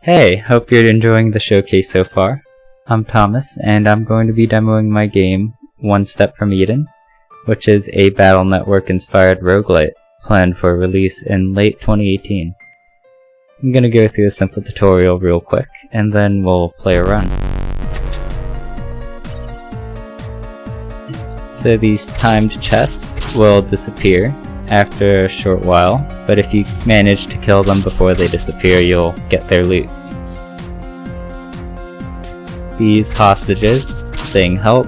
Hey, hope you're enjoying the showcase so far. I'm Thomas, and I'm going to be demoing my game, One Step from Eden, which is a Battle Network-inspired roguelite planned for release in late 2018. I'm going to go through a simple tutorial real quick, and then we'll play a run. So these timed chests will disappear after a short while, but if you manage to kill them before they disappear, you'll get their loot. These hostages, saying help,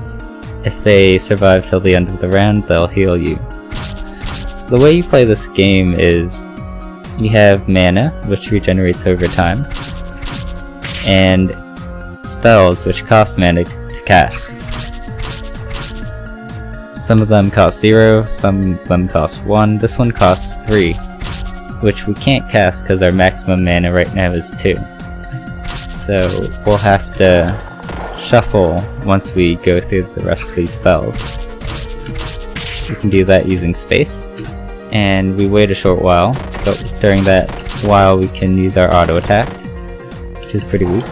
if they survive till the end of the round, they'll heal you. The way you play this game is you have mana, which regenerates over time, and spells, which cost mana to cast. Some of them cost 0, some of them cost 1, this one costs 3, which we can't cast because our maximum mana right now is 2. So we'll have to shuffle once we go through the rest of these spells. We can do that using space, and we wait a short while, but during that while we can use our auto attack, which is pretty weak.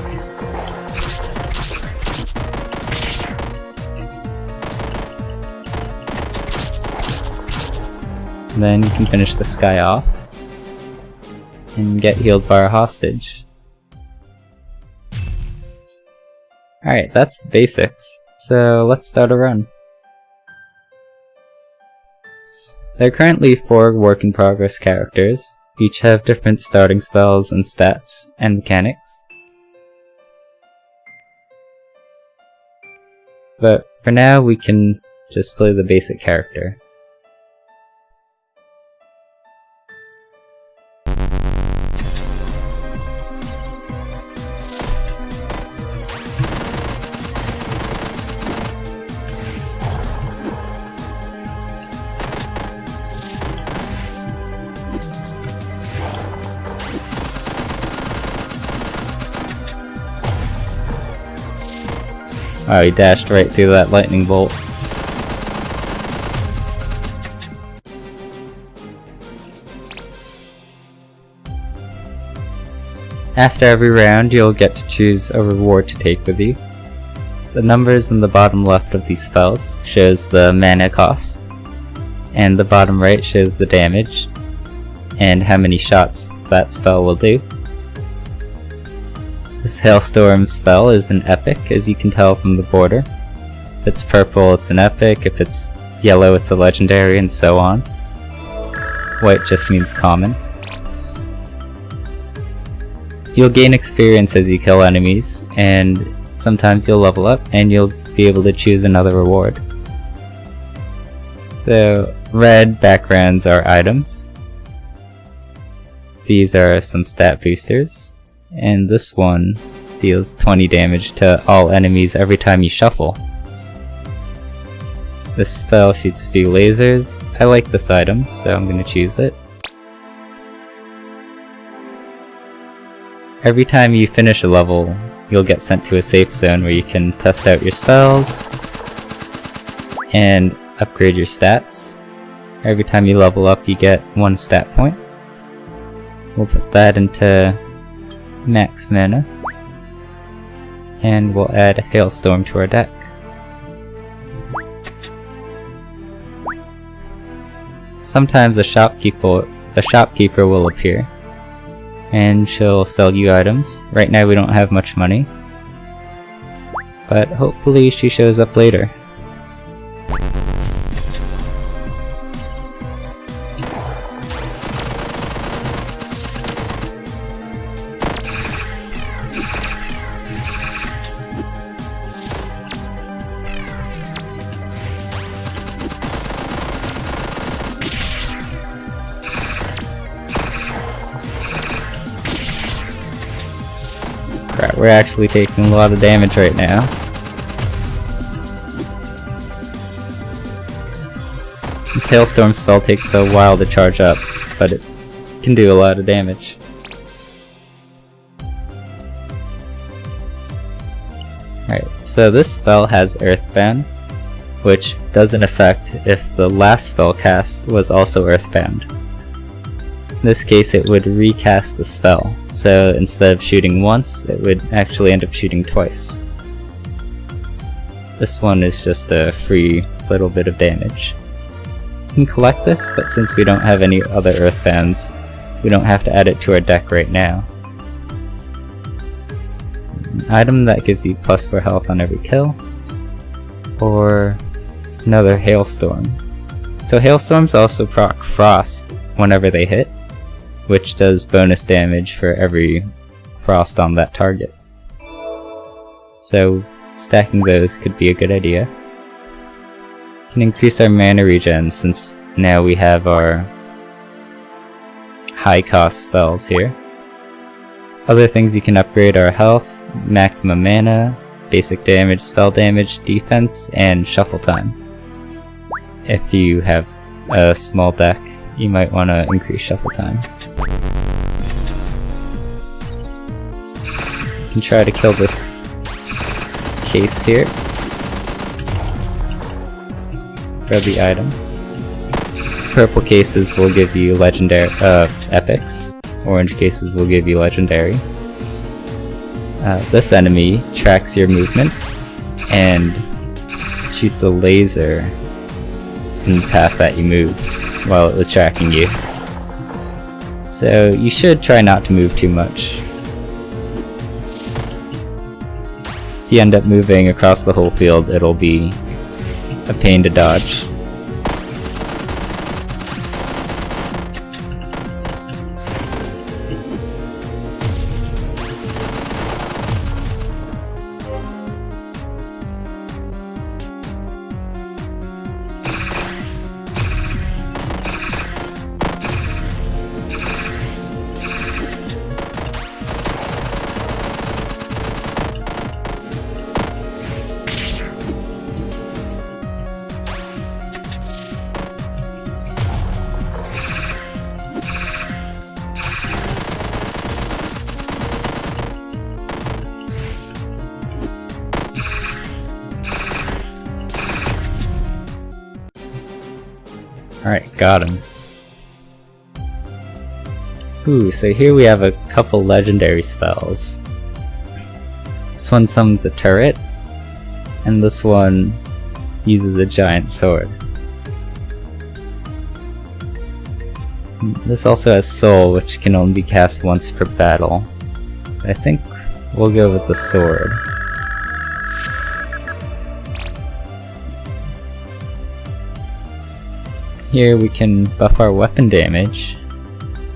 Then you can finish this guy off and get healed by our hostage. Alright, that's the basics, so let's start a run. There are currently 4 work-in-progress characters, each have different starting spells and stats and mechanics. But for now we can just play the basic character. Wow, he dashed right through that lightning bolt. After every round, you'll get to choose a reward to take with you. The numbers in the bottom left of these spells shows the mana cost, and the bottom right shows the damage, and how many shots that spell will do. This Hailstorm spell is an epic, as you can tell from the border. If it's purple, it's an epic, if it's yellow, it's a legendary, and so on. White just means common. You'll gain experience as you kill enemies, and sometimes you'll level up, and you'll be able to choose another reward. The red backgrounds are items. These are some stat boosters. And this one deals 20 damage to all enemies every time you shuffle. This spell shoots a few lasers. I like this item, so I'm going to choose it. Every time you finish a level, you'll get sent to a safe zone where you can test out your spells and upgrade your stats. Every time you level up, you get 1 stat point. We'll put that into max mana, and we'll add a Hailstorm to our deck. Sometimes a shopkeeper will appear, and she'll sell you items. Right now we don't have much money, but hopefully she shows up later. Crap, we're actually taking a lot of damage right now. This Hailstorm spell takes a while to charge up, but it can do a lot of damage. Alright, so this spell has Earthbound, which doesn't affect if the last spell cast was also Earthbound. In this case it would recast the spell, so instead of shooting once, it would actually end up shooting twice. This one is just a free little bit of damage. You can collect this, but since we don't have any other earthbounds, we don't have to add it to our deck right now. An item that gives you +4 health on every kill, or another hailstorm. So hailstorms also proc frost whenever they hit, which does bonus damage for every frost on that target. So stacking those could be a good idea. We can increase our mana regen since now we have our high cost spells here. Other things you can upgrade are health, maximum mana, basic damage, spell damage, defense, and shuffle time. If you have a small deck, you might want to increase shuffle time. You can try to kill this case here. Grab the item. Purple cases will give you legendary epics. Orange cases will give you legendary. This enemy tracks your movements and shoots a laser in the path that you moved while it was tracking you. So you should try not to move too much. If you end up moving across the whole field, it'll be a pain to dodge. Alright, got him. Ooh, so here we have a couple legendary spells. This one summons a turret, and this one uses a giant sword. This also has soul, which can only be cast once per battle. I think we'll go with the sword. Here we can buff our weapon damage,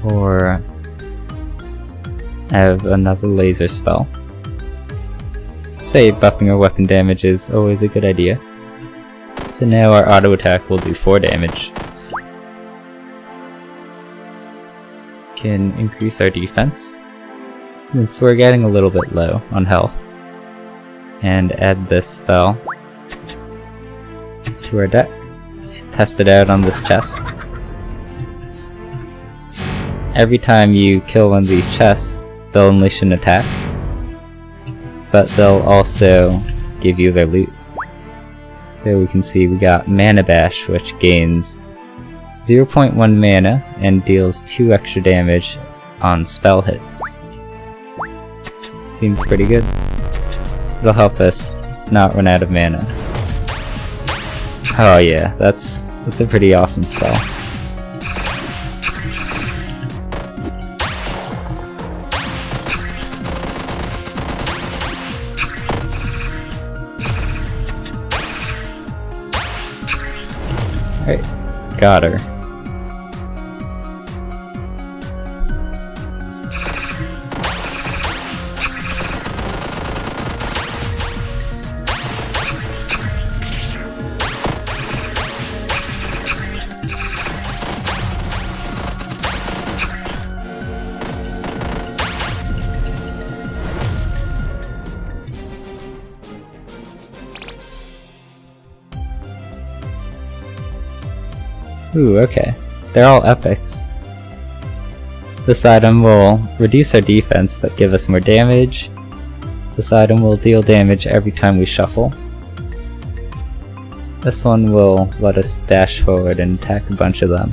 or have another laser spell. I'd say buffing our weapon damage is always a good idea. So now our auto attack will do 4 damage. Can increase our defense, since we're getting a little bit low on health, and add this spell to our deck. Test it out on this chest. Every time you kill one of these chests, they'll unleash an attack, but they'll also give you their loot. So we can see we got Mana Bash, which gains 0.1 mana and deals 2 extra damage on spell hits. Seems pretty good. It'll help us not run out of mana. Oh yeah, that's a pretty awesome spell. Alright, got her. Ooh, okay. They're all epics. This item will reduce our defense but give us more damage. This item will deal damage every time we shuffle. This one will let us dash forward and attack a bunch of them.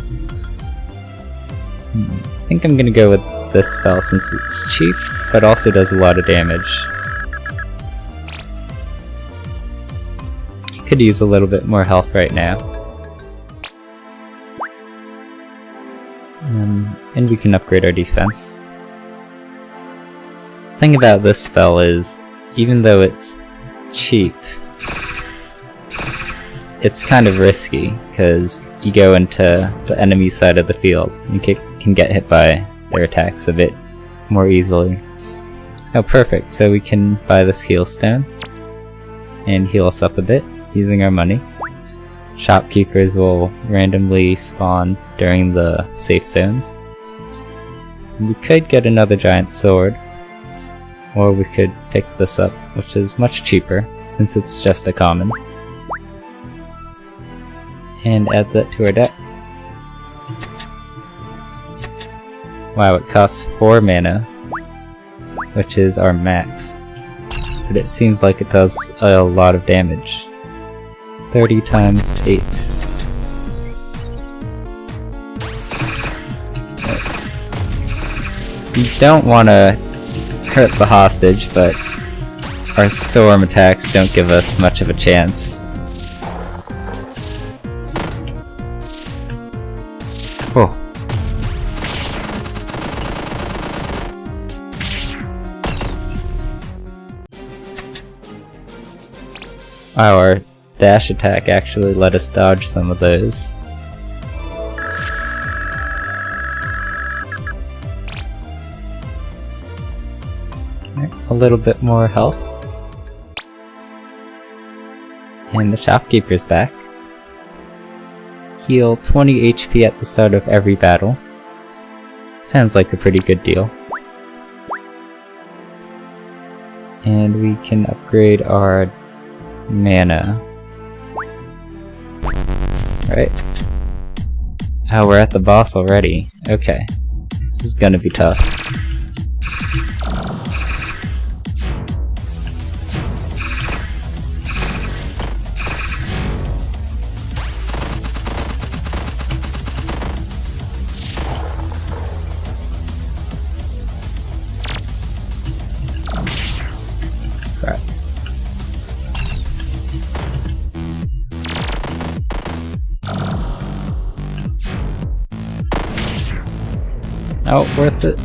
think I'm gonna go with this spell since it's cheap, but also does a lot of damage. Could use a little bit more health right now. And we can upgrade our defense. The thing about this spell is, even though it's cheap, it's kind of risky, because you go into the enemy side of the field and you can get hit by their attacks a bit more easily. Oh, perfect. So we can buy this heal stone and heal us up a bit using our money. Shopkeepers will randomly spawn during the safe zones. We could get another giant sword, or we could pick this up, which is much cheaper since it's just a common, and add that to our deck. Wow, it costs 4 mana, which is our max, but it seems like it does a lot of damage. 30 times 8. You don't want to hurt the hostage, but our storm attacks don't give us much of a chance. Oh. Our dash attack actually let us dodge some of those. A little bit more health. And the shopkeeper's back. Heal 20 HP at the start of every battle. Sounds like a pretty good deal. And we can upgrade our mana. Right. Oh, we're at the boss already. Okay. This is gonna be tough. Crap. Oh, worth it.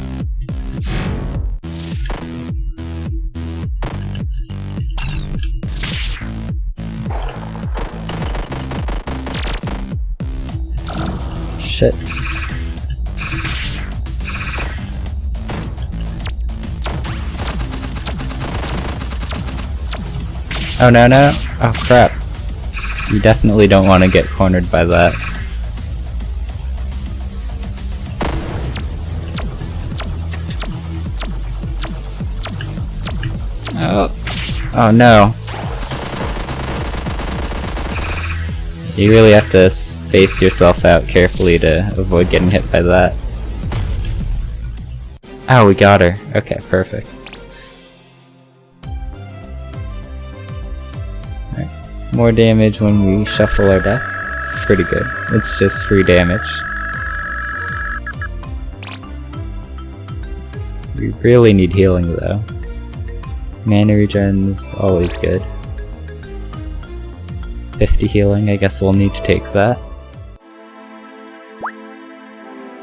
Shit. Oh no no! Oh crap. You definitely don't want to get cornered by that. Oh no. You really have to space yourself out carefully to avoid getting hit by that. Oh, we got her. Okay, perfect. Alright. More damage when we shuffle our deck. It's pretty good. It's just free damage. We really need healing though. Mana regen's always good. 50 healing, I guess we'll need to take that.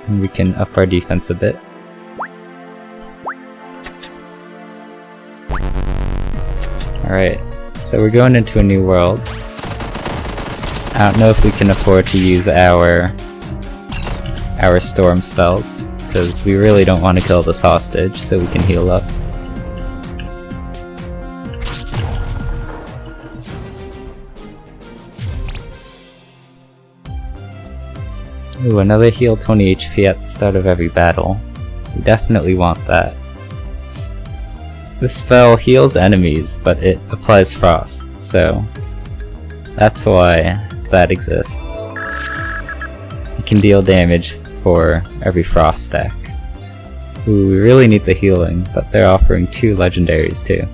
And we can up our defense a bit. Alright, so we're going into a new world. I don't know if we can afford to use our storm spells, because we really don't want to kill this hostage, so we can heal up. Ooh, another heal 20 HP at the start of every battle. We definitely want that. This spell heals enemies, but it applies frost, so that's why that exists. It can deal damage for every frost stack. Ooh, we really need the healing, but they're offering 2 legendaries too.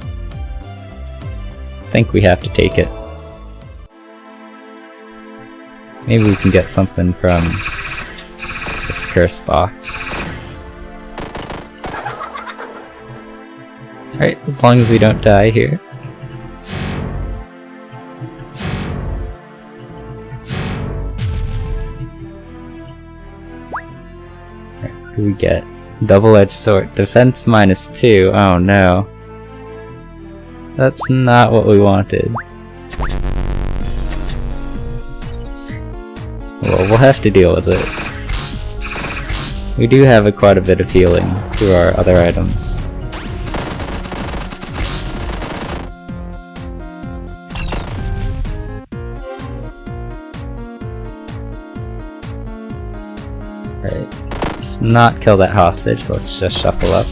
I think we have to take it. Maybe we can get something from this curse box. Alright, as long as we don't die here. Alright, what do we get? Double-edged sword. Defense -2. Oh no. That's not what we wanted. Well, we'll have to deal with it. We do have quite a bit of healing through our other items. Right, let's not kill that hostage, let's just shuffle up.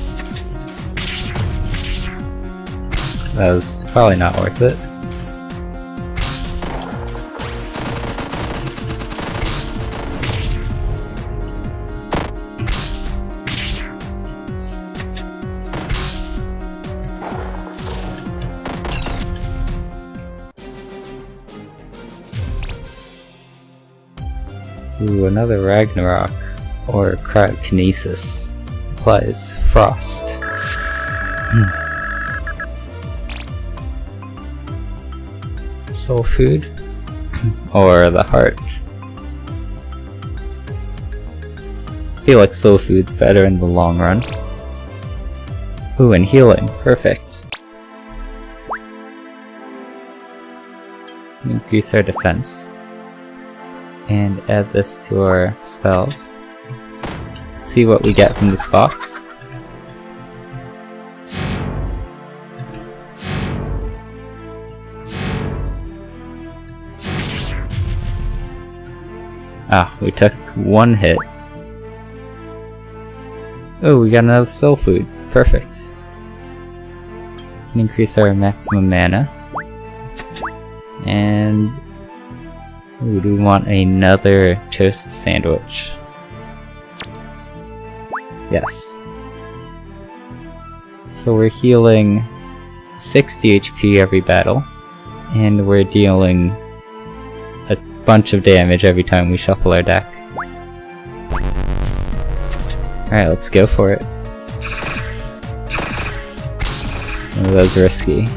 That was probably not worth it. Ooh, another Ragnarok, or Cryokinesis. Applies Frost. Soul Food, or the Heart. I feel like Soul Food's better in the long run. Ooh, and healing, perfect. Increase our defense. And add this to our spells. Let's see what we get from this box. Ah, we took one hit. Oh, we got another soul food. Perfect. Increase our maximum mana. And ooh, do we want another toast sandwich? Yes. So we're healing 60 HP every battle, and we're dealing a bunch of damage every time we shuffle our deck. Alright, let's go for it. Oh, that was risky.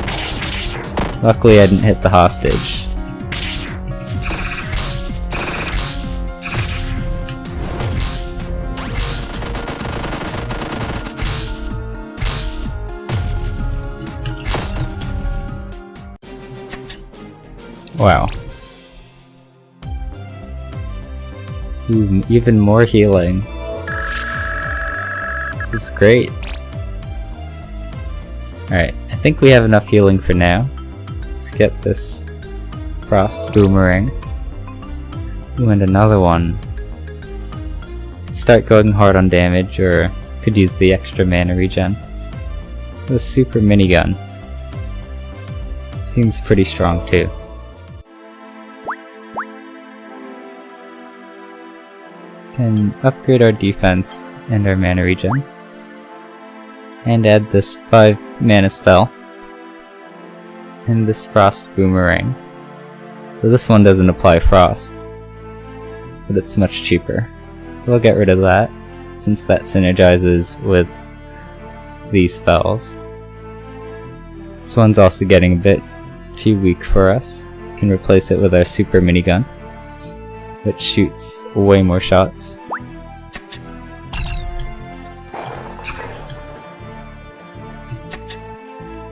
Luckily I didn't hit the hostage. Wow. Ooh, even more healing. This is great. Alright, I think we have enough healing for now. Let's get this Frost Boomerang. Ooh, and another one. Start going hard on damage, or could use the extra mana regen. The super minigun. Seems pretty strong too. Can upgrade our defense and our mana regen. And add this 5 mana spell. And this Frost Boomerang. So this one doesn't apply Frost, but it's much cheaper. So I'll get rid of that, since that synergizes with these spells. This one's also getting a bit too weak for us. We can replace it with our super minigun, which shoots way more shots.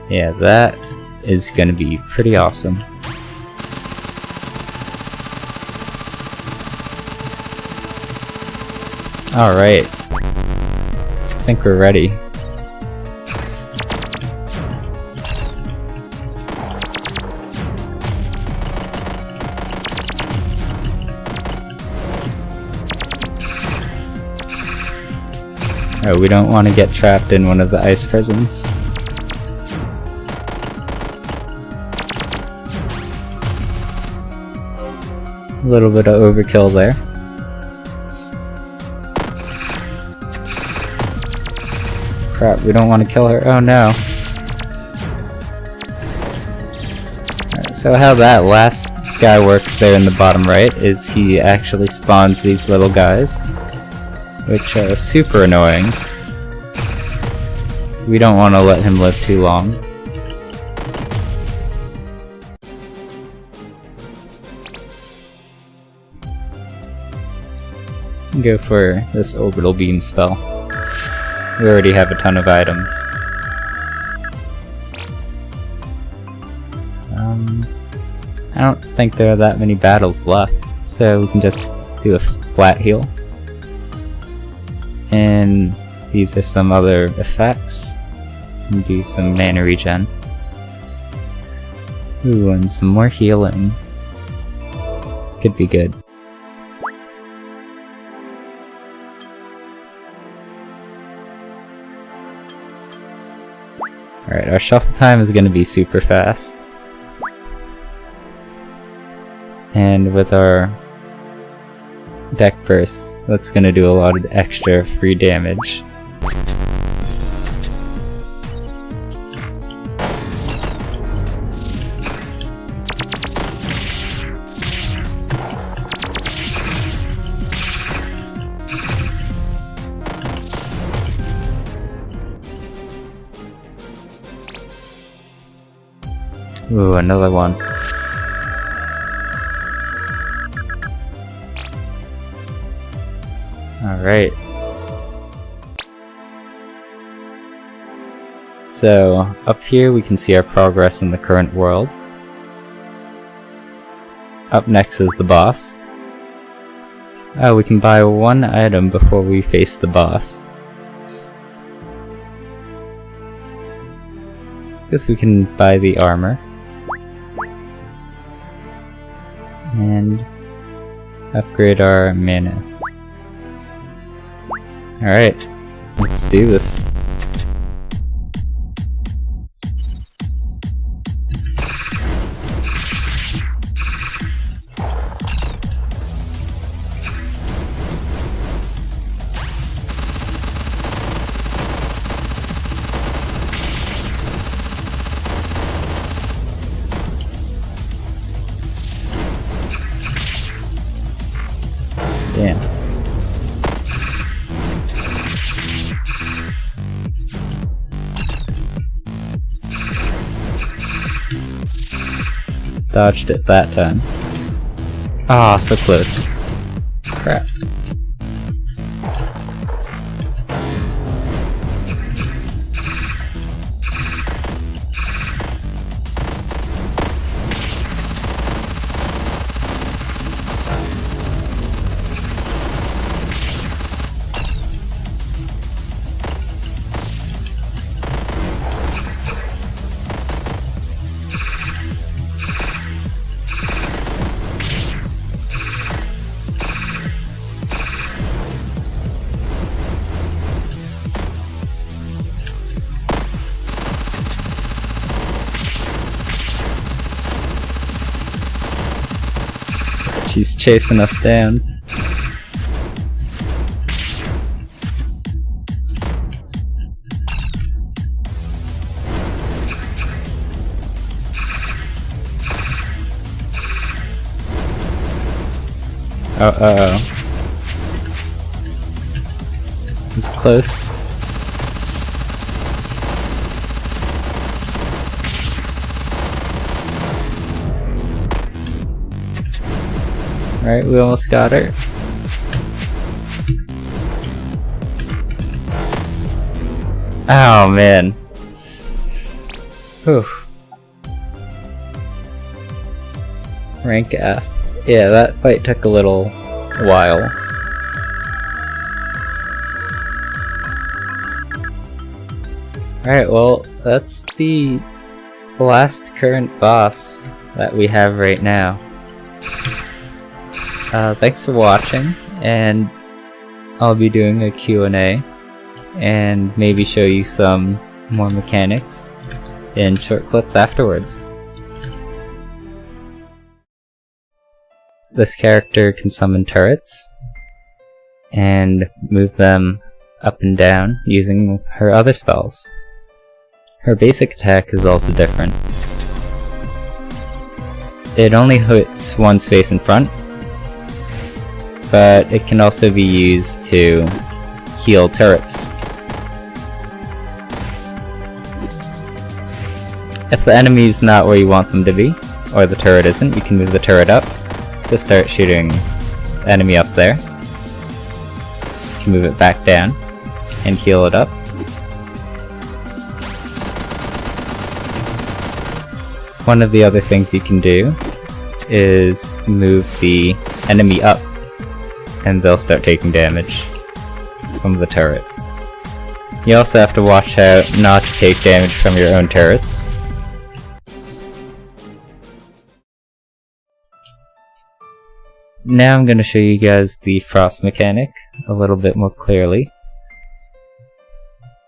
Yeah, that is gonna be pretty awesome. Alright. I think we're ready. Oh, we don't want to get trapped in one of the ice prisons. A little bit of overkill there. Crap, we don't want to kill her. Oh no. Right, so how that last guy works there in the bottom right is he actually spawns these little guys, which are super annoying. We don't want to let him live too long. Go for this orbital beam spell. We already have a ton of items. I don't think there are that many battles left, so we can just do a flat heal. And these are some other effects. And do some mana regen. Ooh, and some more healing. Could be good. Alright, our shuffle time is going to be super fast. And with our deck burst, that's going to do a lot of extra free damage. Ooh, another one. Alright. So, up here we can see our progress in the current world. Up next is the boss. Oh, we can buy one item before we face the boss. Guess we can buy the armor. And upgrade our mana. Alright, let's do this. Damn. Dodged it that time. Ah, so close. Crap. She's chasing us down. Uh-oh. It's close. Alright, we almost got her. Oh man. Oof. Rank F. Yeah, that fight took a little while. Alright, well, that's the last current boss that we have right now. Thanks for watching, and I'll be doing a Q&A and maybe show you some more mechanics in short clips afterwards. This character can summon turrets and move them up and down using her other spells. Her basic attack is also different. It only hits one space in front, but it can also be used to heal turrets. If the enemy's not where you want them to be, or the turret isn't, you can move the turret up to start shooting the enemy up there. You can move it back down and heal it up. One of the other things you can do is move the enemy up, and they'll start taking damage from the turret. You also have to watch out not to take damage from your own turrets. Now I'm going to show you guys the frost mechanic a little bit more clearly.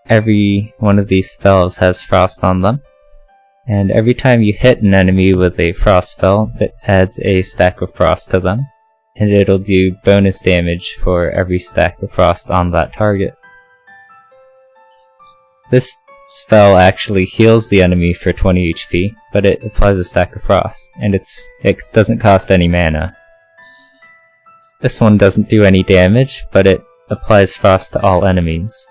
Every one of these spells has frost on them, and every time you hit an enemy with a frost spell, it adds a stack of frost to them, and it'll do bonus damage for every stack of frost on that target. This spell actually heals the enemy for 20 HP, but it applies a stack of frost, and it doesn't cost any mana. This one doesn't do any damage, but it applies frost to all enemies.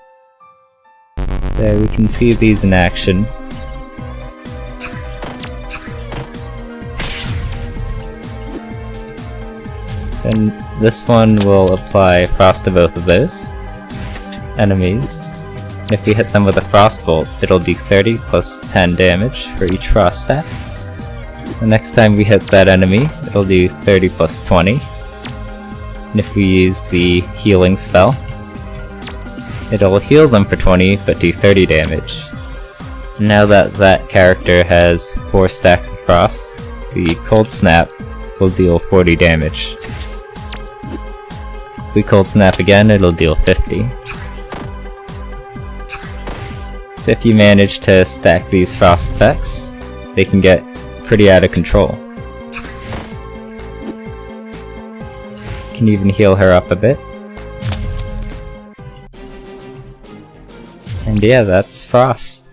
So we can see these in action. So this one will apply frost to both of those enemies. And if we hit them with a frost bolt, it'll do 30 plus 10 damage for each frost stack. The next time we hit that enemy, it'll do 30 plus 20. And if we use the healing spell, it'll heal them for 20 but do 30 damage. Now that that character has 4 stacks of frost, the cold snap will deal 40 damage. If we cold snap again, it'll deal 50. So if you manage to stack these frost effects, they can get pretty out of control. You can even heal her up a bit. And yeah, that's frost.